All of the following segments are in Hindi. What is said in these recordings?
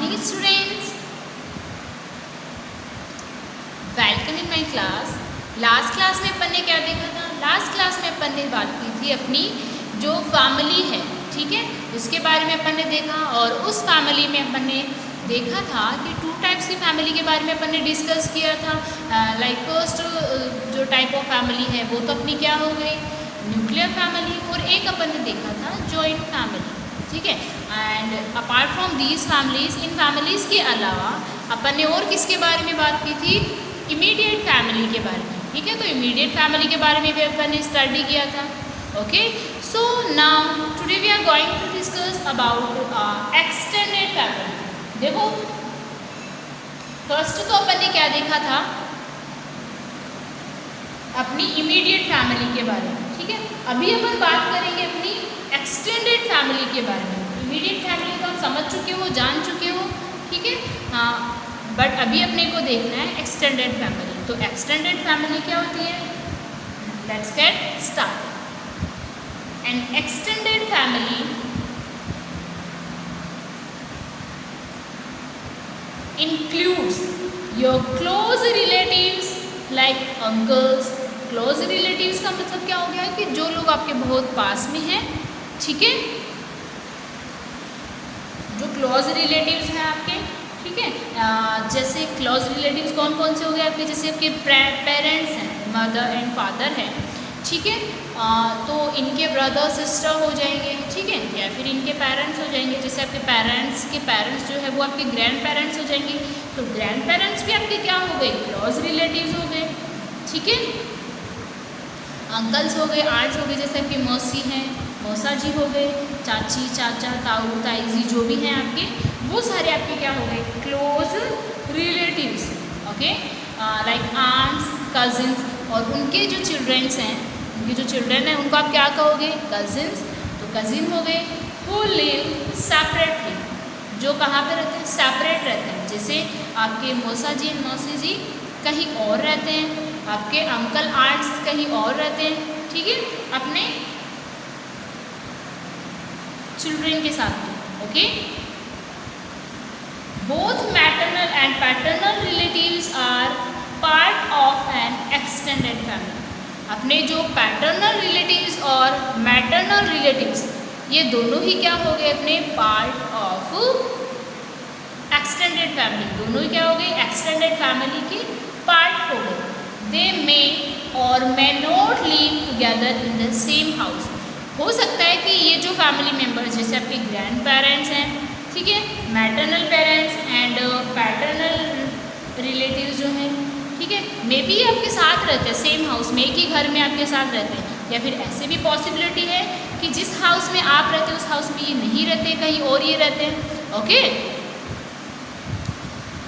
morning students, welcome in my class. Last class में अपन ने क्या देखा था? लास्ट क्लास में अपन ने बात की थी अपनी जो फैमिली है, ठीक है, उसके बारे में अपन ने देखा। और उस फैमिली में अपन ने देखा था कि टू टाइप्स की फैमिली के बारे में अपन ने डिस्कस किया था। लाइक फर्स्ट जो टाइप ऑफ फैमिली है वो तो अपनी क्या हो गई, न्यूक्लियर फैमिली। और एक अपन ने देखा था जॉइंट फैमिली, ठीक है। And apart from these families, in families के अलावा अपन ने और किसके बारे में बात की थी? इमीडिएट फैमिली के बारे में, ठीक है। तो इमीडिएट फैमिली के बारे में भी अपन ने स्टडी किया था। Okay, so now today we are going to discuss about extended family. देखो, फर्स्ट तो अपन ने क्या देखा था? अपनी इमीडिएट फैमिली के बारे में, ठीक है। अभी अपन बात करेंगे अपनी एक्सटेंडेड फैमिली के बारे में। इमीडिएट फैमिली तो हम समझ चुके हो, जान चुके हो, ठीक है। हाँ, बट अभी अपने को देखना है एक्सटेंडेड फैमिली। तो एक्सटेंडेड फैमिली क्या होती है? Let's get start. N extended family includes your close relatives like uncles। Close relatives का मतलब क्या हो गया कि जो लोग आपके बहुत पास में हैं, ठीक है, जो क्लोज रिलेटिव्स हैं आपके, ठीक है। जैसे क्लोज रिलेटिव्स कौन कौन से हो गए आपके? जैसे आपके पेरेंट्स हैं, मदर एंड फादर हैं, ठीक है। तो इनके ब्रदर सिस्टर हो जाएंगे, ठीक है, या फिर इनके पेरेंट्स हो जाएंगे। जैसे आपके पेरेंट्स के पेरेंट्स जो है वो आपके ग्रैंड पेरेंट्स हो जाएंगे। तो ग्रैंड पेरेंट्स भी आपके क्या हो गए? क्लोज रिलेटिव्स हो गए, ठीक है। अंकल्स हो गए, आंट्स हो गए, जैसे आपकी मौसी हैं, मौसा जी हो गए, चाची चाचा ताऊ ताई जी जो भी हैं आपके, वो सारे आपके क्या हो गए? Close relatives. Okay, like aunts, cousins, और उनके जो चिल्ड्रंस हैं, उनके जो चिल्ड्रन हैं उनको आप क्या कहोगे? कजिन्स। तो कजिन हो गए हु लिव सेपरेटली, जो कहाँ पे रहते हैं? सेपरेट रहते हैं। जैसे आपके मौसा जी एंड मौसी जी कहीं और रहते हैं, आपके अंकल आंट्स कहीं और रहते हैं, ठीक है, अपने चिल्ड्रन के साथ में। Okay, both maternal and paternal relatives are part of an extended family. अपने जो पैटर्नल रिलेटिव्स और मैटरनल रिलेटिव्स, ये दोनों ही क्या हो गए? अपने पार्ट ऑफ एक्सटेंडेड फैमिली। दोनों ही क्या हो गए? एक्सटेंडेड फैमिली के पार्ट हो गए। दे मे और may not live together in the same house. हो सकता है कि ये जो फैमिली मेम्बर्स, जैसे आपके ग्रैंड पेरेंट्स हैं, ठीक है, maternal parents and paternal relatives जो हैं, ठीक है, मे बी आपके साथ रहते हैं सेम हाउस में, एक ही घर में आपके साथ रहते हैं। या फिर ऐसे भी पॉसिबिलिटी है कि जिस हाउस में आप रहते हैं उस हाउस में ये नहीं रहते, कहीं और ये रहते हैं। ओके,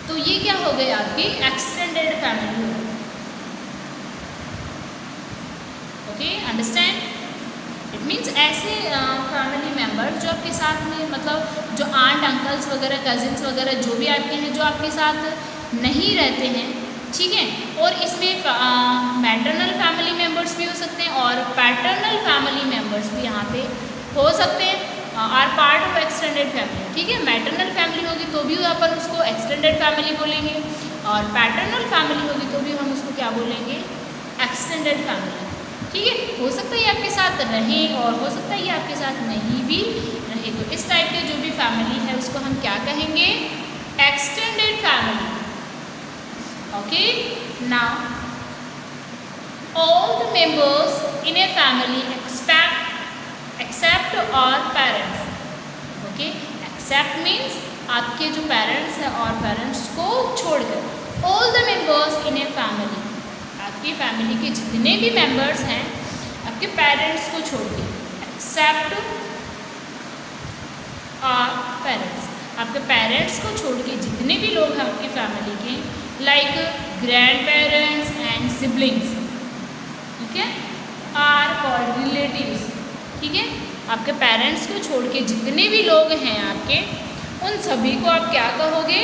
तो ये क्या हो गए? आपकी एक्सटेंडेड फैमिली हो गई। Okay, understand? इट मीन्स ऐसे फैमिली मेम्बर जो आपके साथ में, मतलब जो आंट अंकल्स वगैरह, कजिन्स वगैरह जो भी आपके हैं, जो आपके साथ नहीं रहते हैं, ठीक है। और इसमें मैटरनल फैमिली मेम्बर्स भी हो सकते हैं और पैटर्नल फैमिली मेम्बर्स भी यहाँ पे हो सकते हैं, are part of extended family, ठीक है। मैटरनल फैमिली होगी तो भी अपन उसको एक्सटेंडेड फैमिली बोलेंगे, और पैटर्नल फैमिली होगी तो भी हम उसको क्या बोलेंगे? एक्सटेंडेड फैमिली, ठीक है। हो सकता है ये आपके साथ रहे और हो सकता है ये आपके साथ नहीं भी रहे। तो इस टाइप के जो भी फैमिली है उसको हम क्या कहेंगे? Extended family. Okay, now all the members in a family except our parents. Okay, except means आपके जो पेरेंट्स हैं और पेरेंट्स को छोड़कर, all the members in a family, आपकी फैमिली के जितने भी मेंबर्स हैं आपके पेरेंट्स को छोड़ के, एक्सेप्ट और पेरेंट्स, आपके पेरेंट्स को छोड़ के जितने भी लोग हैं आपकी फैमिली के, like grand parents and siblings, ठीक है, आर कॉल्ड रिलेटिव्स, ठीक है। आपके पेरेंट्स को छोड़ के जितने भी लोग हैं आपके, उन सभी को आप क्या कहोगे?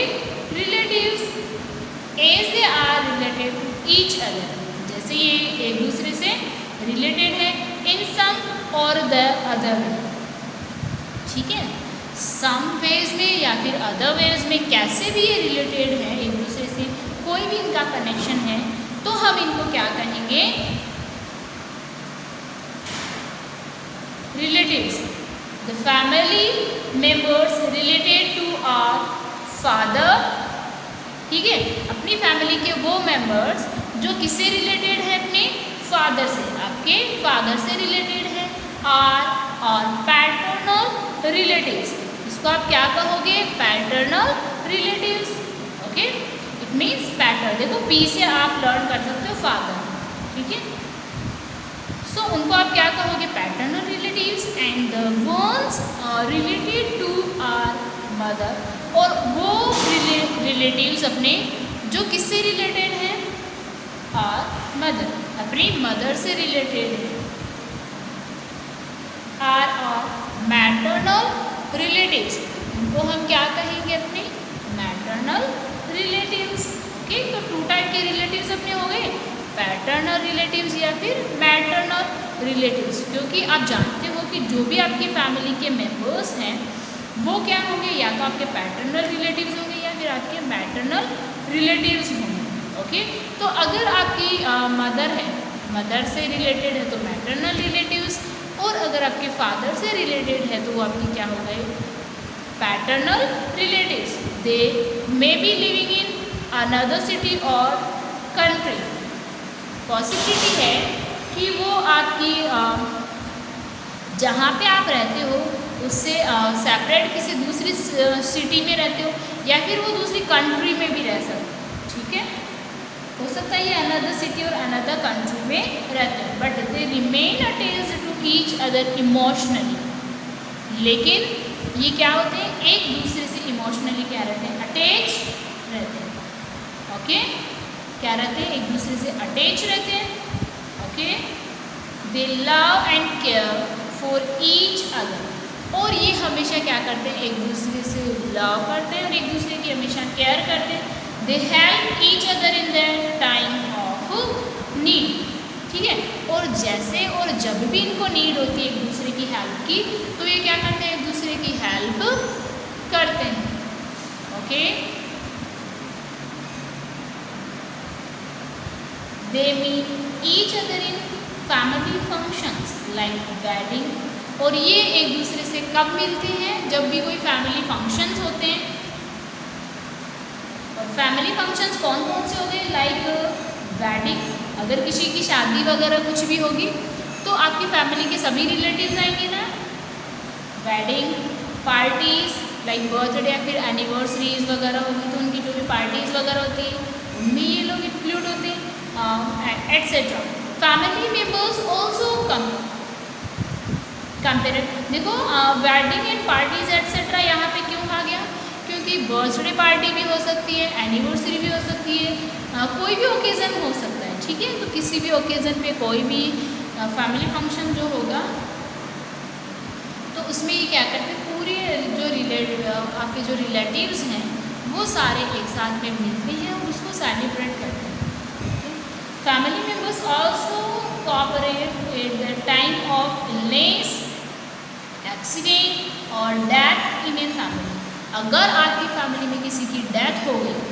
Relatives. As they are related to each other, जैसे ये एक दूसरे से रिलेटेड है, इन सम और द अदर, ठीक है। सम वेज में या फिर अदर वेज में कैसे भी ये रिलेटेड है एक दूसरे से, कोई भी इनका कनेक्शन है, तो हम इनको क्या कहेंगे, relatives. The family members related to our father, ठीक है, अपनी फैमिली के वो मेंबर्स जो किससे रिलेटेड है, अपने फादर से, आपके फादर से रिलेटेड है, आर और पैटर्नल रिलेटिव्स, इसको आप क्या कहोगे, paternal relatives. Okay, it means pattern, देखो पी से आप लर्न कर सकते हो फादर, ठीक है। सो उनको आप क्या कहोगे, paternal relatives. And the ones related to our mother, और वो रिलेटिव्स अपने जो किससे रिलेटेड है, आर मदर, अपनी मदर से रिलेटेड है, आर मैटरनल रिलेटिव्स, इनको हम क्या कहेंगे, अपने मैटरनल रिलेटिव्स। ओके, तो टू टाइप के रिलेटिव्स अपने हो गए, पैटर्नल रिलेटिव्स या फिर मैटरनल रिलेटिव्स। क्योंकि आप जानते हो कि जो भी आपकी फैमिली के मेंबर्स हैं वो क्या होंगे, या तो आपके पैटर्नल रिलेटिव्स होंगे या फिर आपके मैटरनल रिलेटिव्स होंगे। ओके, तो अगर आपकी मदर है, मदर से रिलेटेड है तो मैटरनल रिलेटिव्स, और अगर आपके फादर से रिलेटेड है तो वो आपकी क्या हो गए, paternal relatives. They may be living in another city और कंट्री, पॉसिबिलिटी है कि वो आपकी जहाँ पे आप रहते हो उससे सेपरेट किसी दूसरी सिटी में रहते हो, या फिर वो दूसरी कंट्री में भी रह सकते हैं, ठीक है, हो सकता है ये अनदर सिटी और अनदर कंट्री में रहते हैं, but they remain attached to each other emotionally, लेकिन ये क्या होते हैं, एक दूसरे से इमोशनली क्या रहते हैं, अटैच रहते हैं। ओके, क्या रहते हैं, एक दूसरे से अटैच रहते हैं। Okay, they love and care for each other, और ये हमेशा क्या करते हैं, एक दूसरे से लव करते हैं और एक दूसरे की हमेशा केयर करते हैं। They help each other in their time of need, ठीक है, और जैसे और जब भी इनको नीड होती है एक दूसरे की हेल्प की, तो ये क्या करते हैं, एक दूसरे की हेल्प करते हैं। Okay, they meet each other in family functions like wedding, और ये एक दूसरे से कब मिलते हैं, जब भी कोई फैमिली फंक्शंस होते हैं। और फैमिली फंक्शंस कौन कौन से होते हैं, लाइक वेडिंग, अगर किसी की शादी वगैरह कुछ भी होगी तो आपकी फैमिली के सभी रिलेटिव्स आएंगे ना। वेडिंग, पार्टीज लाइक बर्थडे या फिर एनिवर्सरीज वगैरह होगी तो उनकी जो भी पार्टीज़ वगैरह होती है उनमें ये लोग इंक्लूड होते हैं, etcetera. Family members also compare, देखो वेडिंग एंड पार्टीज एट्सेट्रा यहाँ पे क्यों आ गया, क्योंकि बर्थडे पार्टी भी हो सकती है, एनिवर्सरी भी हो सकती है, कोई भी ओकेज़न हो सकता है, ठीक है। तो किसी भी ओकेज़न पे कोई भी फैमिली फंक्शन जो होगा तो उसमें ये क्या करते हैं, पूरे जो आपके जो रिलेटिव्स हैं वो सारे एक साथ में मिलते हैं और उसको सेलिब्रेट करते हैं। Family members also cooperate at the time of illness, accident और डेथ इन ए फैमिली। अगर आपकी फैमिली में किसी की डेथ हो गई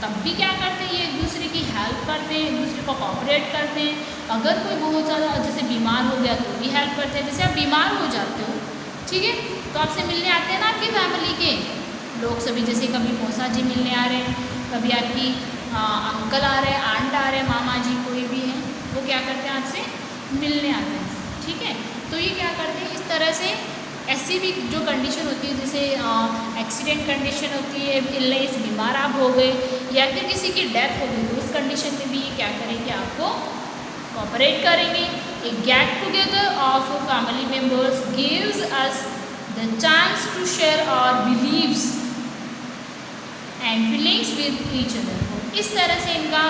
तब भी क्या करते हैं, ये एक दूसरे की हेल्प करते हैं, एक दूसरे को कोऑपरेट करते हैं। अगर कोई बहुत ज़्यादा जैसे बीमार हो गया तो भी हेल्प करते हैं। जैसे आप बीमार हो जाते हो, ठीक है, तो आपसे मिलने आते हैं ना आपकी फैमिली के लोग सभी, जैसे कभी मौसा जी मिलने आ रहे हैं, कभी आपकी अंकल आ रहे हैं, आंट आ रहे हैं, मामा जी कोई भी हैं, वो क्या करते हैं आपसे मिलने आते हैं, ठीक है। तो ये क्या करते हैं, इस तरह से ऐसी भी जो कंडीशन होती है जैसे एक्सीडेंट कंडीशन होती है, इलनेस, बीमार आप हो गए या फिर किसी की डेथ हो गई, तो उस कंडीशन में भी ये क्या करेंगे, आपको कोऑपरेट करेंगे। A get together of family members gives us the chance to share our beliefs and feelings with each other. इस तरह से इनका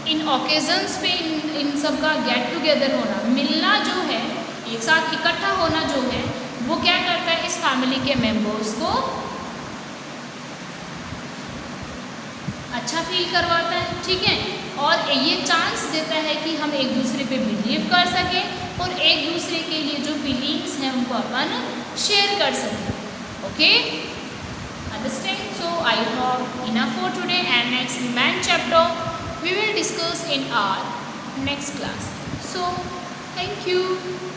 इन ओकेजन्स पे इन सब का गेट टुगेदर होना, मिलना जो है, एक साथ इकट्ठा होना जो है, वो क्या करता है, इस फैमिली के मेंबर्स को अच्छा फील करवाता है, ठीक है, और ये चांस देता है कि हम एक दूसरे पे बिलीव कर सकें और एक दूसरे के लिए जो फीलिंग्स हैं उनको को अपन शेयर कर सकते। Okay, understand? So I hope enough for today, and next main chapter we will discuss in our next class. So thank you.